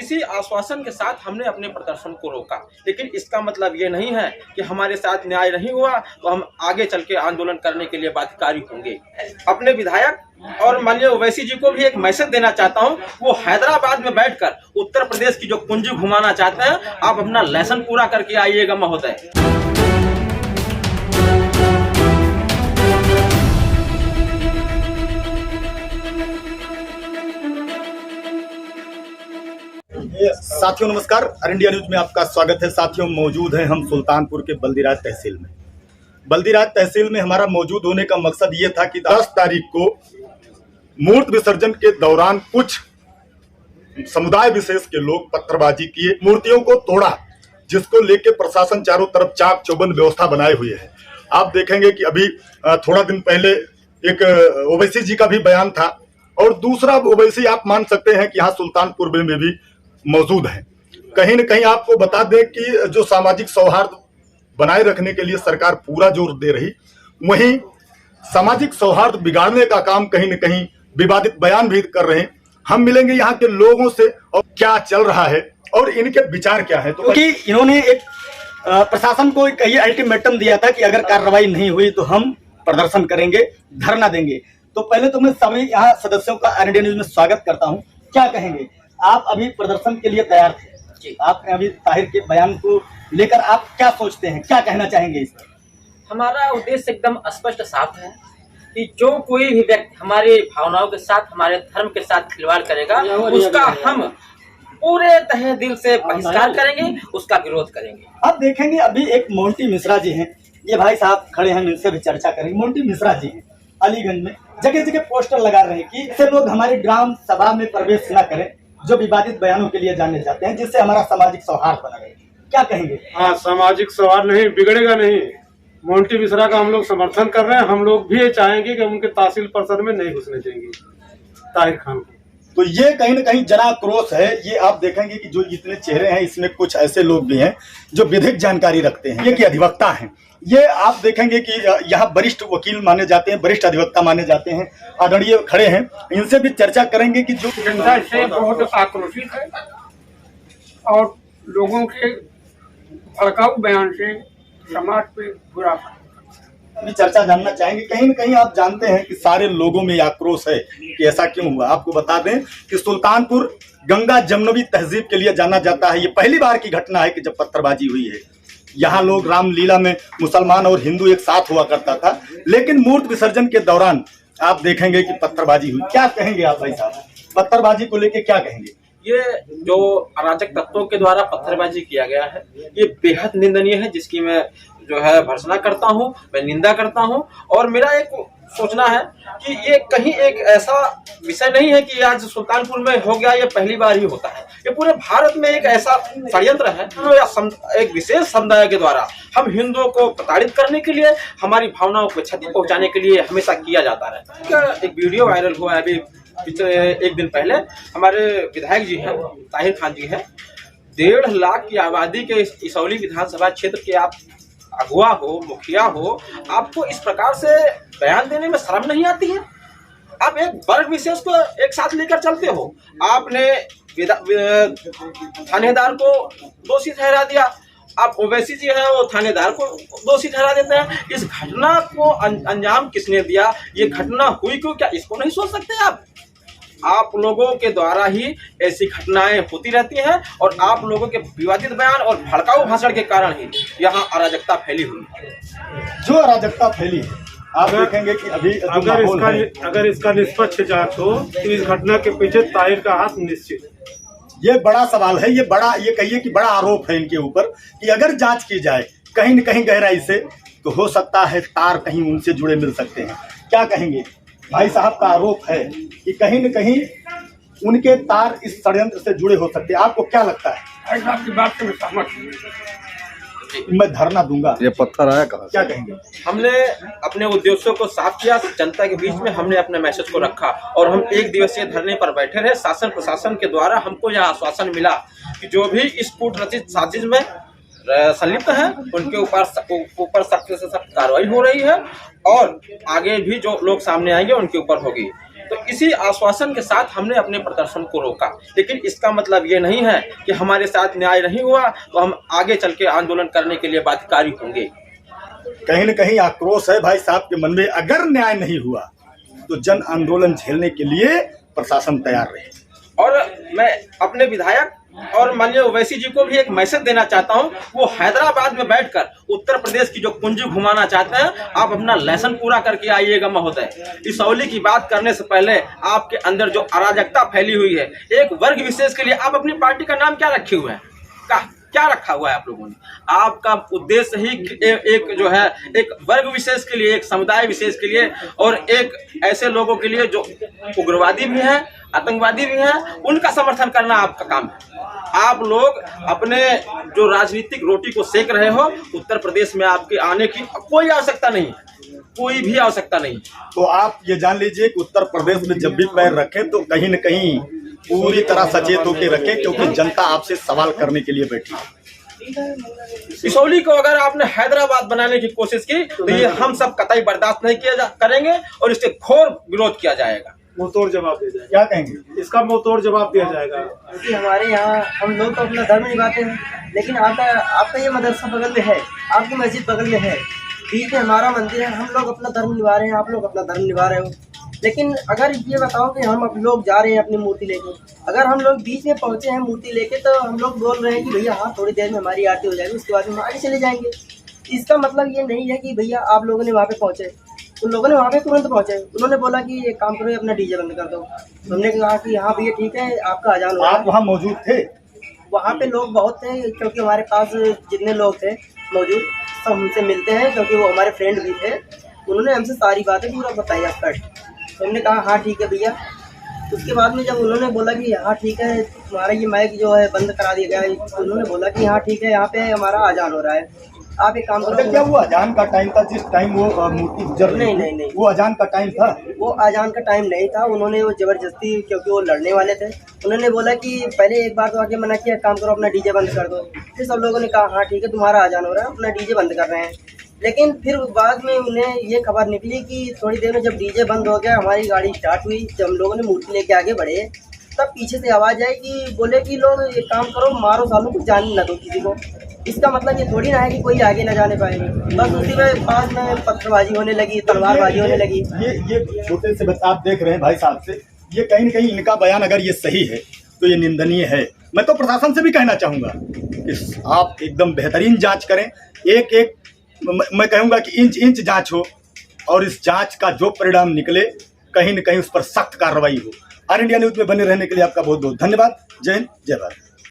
इसी आश्वासन के साथ हमने अपने प्रदर्शन को रोका, लेकिन इसका मतलब ये नहीं है कि हमारे साथ न्याय नहीं हुआ तो हम आगे चल के आंदोलन करने के लिए बाध्यकारी होंगे। अपने विधायक और माननीय ओवैसी जी को भी एक मैसेज देना चाहता हूं, वो हैदराबाद में बैठकर उत्तर प्रदेश की जो कुंजी घुमाना चाहते हैं, आप अपना लेसन पूरा करके आइएगा महोदय। साथियों नमस्कार, अर इंडिया न्यूज में आपका स्वागत है। साथियों मौजूद हैं हम सुल्तानपुर के बल्दीराज तहसील में। बल्दीराज तहसील में हमारा मौजूद होने का मकसद ये था कि 10 तारीख को मूर्ति विसर्जन के दौरान कुछ समुदाय विशेष के लोग पत्थरबाजी किए, मूर्तियों को तोड़ा, जिसको लेके प्रशासन चारों तरफ चाक चौबंद व्यवस्था बनाए हुए है। आप देखेंगे कि अभी थोड़ा दिन पहले एक ओवैसी जी का भी बयान था और दूसरा ओवैसी आप मान सकते हैं कि यहाँ सुल्तानपुर में भी मौजूद है। कहीं न कहीं आपको बता दें कि जो सामाजिक सौहार्द बनाए रखने के लिए सरकार पूरा जोर दे रही, वहीं सामाजिक सौहार्द बिगाड़ने का काम कहीं न कहीं विवादित बयान भी कर रहे हैं। हम मिलेंगे यहाँ के लोगों से और क्या चल रहा है और इनके विचार क्या है। तो क्योंकि इन्होंने एक प्रशासन को कई अल्टीमेटम दिया था कि अगर कार्रवाई नहीं हुई तो हम प्रदर्शन करेंगे, धरना देंगे। तो पहले तो मैं सभी यहाँ सदस्यों का इंडिया न्यूज में स्वागत करता हूँ। क्या कहेंगे, आप अभी प्रदर्शन के लिए तैयार थे, आपने अभी ताहिर के बयान को लेकर आप क्या सोचते हैं, क्या कहना चाहेंगे इस पर? हमारा उद्देश्य एकदम स्पष्ट साफ है कि जो कोई भी व्यक्ति हमारी भावनाओं के साथ, हमारे धर्म के साथ खिलवाड़ करेगा, उसका हम पूरे तहे दिल से बहिष्कार करेंगे, उसका विरोध करेंगे। आप देखेंगे अभी एक मोंटी मिश्रा जी हैं, ये भाई साहब खड़े हैं, इनसे भी चर्चा करेंगे। मोंटी मिश्रा जी हैं, अलीगंज में जगह जगह पोस्टर लगा रहे हैं कि ऐसे लोग हमारी ग्राम सभा में प्रवेश न करें जो विवादित बयानों के लिए जाने जाते हैं, जिससे हमारा सामाजिक सौहार्द बना रहे। क्या कहेंगे? हाँ, सामाजिक सौहार्द नहीं बिगड़ेगा नहीं। मोंटी मिश्रा का हम लोग समर्थन कर रहे हैं। हम लोग भी ये चाहेंगे कि उनके तहसील परिषद में नहीं घुसने देंगे ताहिर खान को। तो ये कहीं न कहीं जनाक्रोश है। ये आप देखेंगे कि जो इतने चेहरे हैं, इसमें कुछ ऐसे लोग भी हैं जो विधिक जानकारी रखते हैं, ये कि अधिवक्ता हैं। ये आप देखेंगे कि यहाँ वरिष्ठ वकील माने जाते हैं, वरिष्ठ अधिवक्ता माने जाते हैं, आदरणीय खड़े हैं। इनसे भी चर्चा करेंगे कि जो जनता से बहुत आक्रोशित है और लोगों के भड़काऊ बयान से समाज पे बुरा भी चर्चा जानना चाहेंगे। कहीं न कहीं आप जानते हैं कि सारे लोगों में आक्रोश है कि ऐसा क्यों हुआ। आपको बता दें कि सुल्तानपुर गंगा जमुनवी तहजीब के लिए जाना जाता है। ये पहली बार की घटना है कि जब पत्थरबाजी हुई है। यहाँ लोग रामलीला में मुसलमान और हिंदू एक साथ हुआ करता था, लेकिन मूर्ति विसर्जन के दौरान आप देखेंगे कि पत्थरबाजी हुई। क्या कहेंगे आप भाई साहब, पत्थरबाजी को लेके क्या कहेंगे? ये जो अराजक तत्वों के द्वारा पत्थरबाजी किया गया है, ये बेहद निंदनीय है, जिसकी मैं जो है भर्त्सना करता हूँ, मैं निंदा करता हूँ। और मेरा एक सोचना है कि ये कहीं एक ऐसा विषय नहीं है कि आज सुल्तानपुर में हो गया, ये पहली बार ही होता है। ये पूरे भारत में एक ऐसा षड्यंत्र है जो एक विशेष समुदाय के द्वारा हम हिंदुओं को प्रताड़ित करने के लिए, हमारी भावनाओं को क्षति पहुंचाने के लिए हमेशा किया जाता रहता है। एक वीडियो वायरल हुआ है अभी एक दिन पहले, हमारे विधायक जी हैं, ताहिर खान जी हैं, 1.5 लाख की आबादी के इसौली विधानसभा क्षेत्र के आप अगुआ हो, मुखिया हो, आपको इस प्रकार से बयान देने में शर्म नहीं आती है? आप एक वर्ग विशेष को एक साथ लेकर चलते हो। आपने थानेदार को दोषी ठहरा दिया, आप ओवैसी जी है वो थानेदार को दोषी ठहरा देते हैं। इस घटना को अंजाम किसने दिया, ये घटना हुई क्यों, क्या इसको नहीं सोच सकते आप लोगों के द्वारा ही ऐसी घटनाएं होती रहती हैं और आप लोगों के विवादित बयान और भड़काऊ भाषण के कारण ही यहाँ अराजकता फैली हुई है। जो अराजकता फैली है, आप देखेंगे कि अभी अगर इसका निष्पक्ष जांच हो तो इस घटना के पीछे ताहिर का हाथ निश्चित। ये बड़ा सवाल है, ये कहिए कि बड़ा आरोप है इनके ऊपर कि अगर जांच की जाए कहीं न कहीं गहराई से, तो हो सकता है तार कहीं उनसे जुड़े मिल सकते हैं। क्या कहेंगे? भाई साहब का आरोप है कि कहीं न कहीं उनके तार इस षड्यंत्र से जुड़े हो सकते हैं। आपको क्या लगता है? आपकी बात से मैं सहमत हूं। मैं धरना दूंगा। ये पत्थर आया कहाँ? क्या कहेंगे? हमने अपने उद्देश्यों को साफ किया, जनता के बीच में हमने अपने मैसेज को रखा और हम 1 दिवसीय धरने पर बैठे रहे। शासन प्रशासन के द्वारा हमको यह आश्वासन मिला कि जो भी इस कूटनीतिक साजिश में संलिप्त हैं उनके ऊपर सख्त से सख्त कार्रवाई हो रही है और आगे भी जो लोग सामने आएंगे उनके ऊपर होगी। तो इसी आश्वासन के साथ हमने अपने प्रदर्शन को रोका, लेकिन इसका मतलब ये नहीं है कि हमारे साथ न्याय नहीं हुआ तो हम आगे चल के आंदोलन करने के लिए बाध्यकारी होंगे। कहीं न कहीं आक्रोश है भाई साहब के मन में, अगर न्याय नहीं हुआ तो जन आंदोलन झेलने के लिए प्रशासन तैयार रहे। और मैं अपने विधायक और माननीय ओवैसी जी को भी एक मैसेज देना चाहता हूं, वो हैदराबाद में बैठकर उत्तर प्रदेश की जो कुंजी घुमाना चाहते हैं, आप अपना लेसन पूरा करके आइएगा महोदय। इसौली की बात करने से पहले आपके अंदर जो अराजकता फैली हुई है, एक वर्ग विशेष के लिए आप अपनी पार्टी का नाम क्या रखे हुए हैं, क्या रखा हुआ है आप लोगों ने? आपका उद्देश्य ही एक जो है एक वर्ग विशेष के लिए, एक समुदाय विशेष के लिए और एक ऐसे लोगों के लिए जो उग्रवादी भी हैं, आतंकवादी भी हैं, उनका समर्थन करना आपका काम है। आप लोग अपने जो राजनीतिक रोटी को सेक रहे हो, उत्तर प्रदेश में आपके आने की कोई आवश्यकता नहीं, कोई भी आवश्यकता नहीं। तो आप ये जान लीजिए कि उत्तर प्रदेश में जब भी पैर रखें तो कहीं न कहीं पूरी तरह सचेत होकर रखें, क्योंकि जनता आपसे सवाल करने के लिए बैठी है। इसौली को अगर आपने हैदराबाद बनाने की कोशिश की तो ये हम सब कतई बर्दाश्त नहीं करेंगे और इसके घोर विरोध किया जाएगा। मुंहतोड़ जवाब दिया जाएगा। क्या कहेंगे? इसका मुंहतोड़ जवाब दिया जाएगा। क्योंकि हमारे यहाँ हम लोग तो अपना धर्म निभाते हैं, लेकिन आपका ये मदरसा बगल में है, आपकी मस्जिद बगल में है, ठीक है, हमारा मंदिर है, हम लोग अपना धर्म निभा रहे हैं, आप लोग अपना धर्म निभा रहे हो। लेकिन अगर ये बताओ कि हम अब लोग जा रहे हैं अपनी मूर्ति लेके, अगर हम लोग बीच में पहुंचे हैं मूर्ति लेके तो हम लोग बोल रहे हैं कि भैया हाँ थोड़ी देर में हमारी आरती हो जाएगी, उसके बाद हम आगे चले जाएंगे। इसका मतलब ये नहीं है कि भैया आप लोगों ने वहाँ पे पहुँचे, उन लोगों ने वहाँ पे तुरंत पहुँचे, उन्होंने बोला कि एक काम करो अपना डीजे बंद कर दो। हमने कहा कि हाँ भैया ठीक है, आपका अजान हो रहा है। आप वहाँ मौजूद थे? वहाँ पे लोग बहुत थे, क्योंकि हमारे पास जितने लोग थे मौजूद सब हमसे मिलते हैं, क्योंकि वो हमारे फ्रेंड भी थे। उन्होंने हमसे सारी बातें पूरा बताई आपका। तो हमने कहा हाँ ठीक है भैया। उसके बाद में जब उन्होंने बोला कि हाँ ठीक है तुम्हारा ये माइक जो है बंद करा दिया गया है, तो उन्होंने बोला कि हाँ ठीक है यहाँ पे हमारा अजान हो रहा है, आप एक काम करो। क्या वो अजान का टाइम था जिस टाइम वो मूर्ति गुजर रही थी? नहीं, वो अजान का टाइम था? वो अजान का टाइम नहीं था। उन्होंने वो जबरदस्ती, क्योंकि वो लड़ने वाले थे, उन्होंने बोला कि पहले एक बार तो आके मना किया, काम करो अपना डीजे बंद कर दो। फिर सब लोगों ने कहा हाँ ठीक है तुम्हारा अजान हो रहा है, अपना डीजे बंद कर रहे हैं। लेकिन फिर बाद में उन्हें ये खबर निकली कि थोड़ी देर में जब डीजे बंद हो गया, हमारी गाड़ी स्टार्ट हुई, जब हम लोगों ने मूर्ति लेके आगे बढ़े, तब पीछे से आवाज़ आई कि बोले कि लोग एक काम करो मारो सालों को, जाने ना दो किसी को। इसका मतलब ये थोड़ी ना है कि कोई आगे ना जाने पाएगा। बस उसी में पास में पत्थरबाजी होने लगी, तलवारबाजी होने लगी। ये छोटे से बच्चे आप देख रहे हैं भाई साहब से, ये कहीं न कहीं इनका बयान अगर ये सही है तो ये निंदनीय है। मैं तो प्रशासन से भी कहना चाहूँगा कि आप एकदम बेहतरीन जांच करें, एक मैं कहूँगा कि इंच जांच हो और इस जांच का जो परिणाम निकले कहीं न कहीं उस पर सख्त कार्रवाई हो। ऑल इंडिया न्यूज़ में बने रहने के लिए आपका बहुत बहुत धन्यवाद। जय हिंद, जय भारत।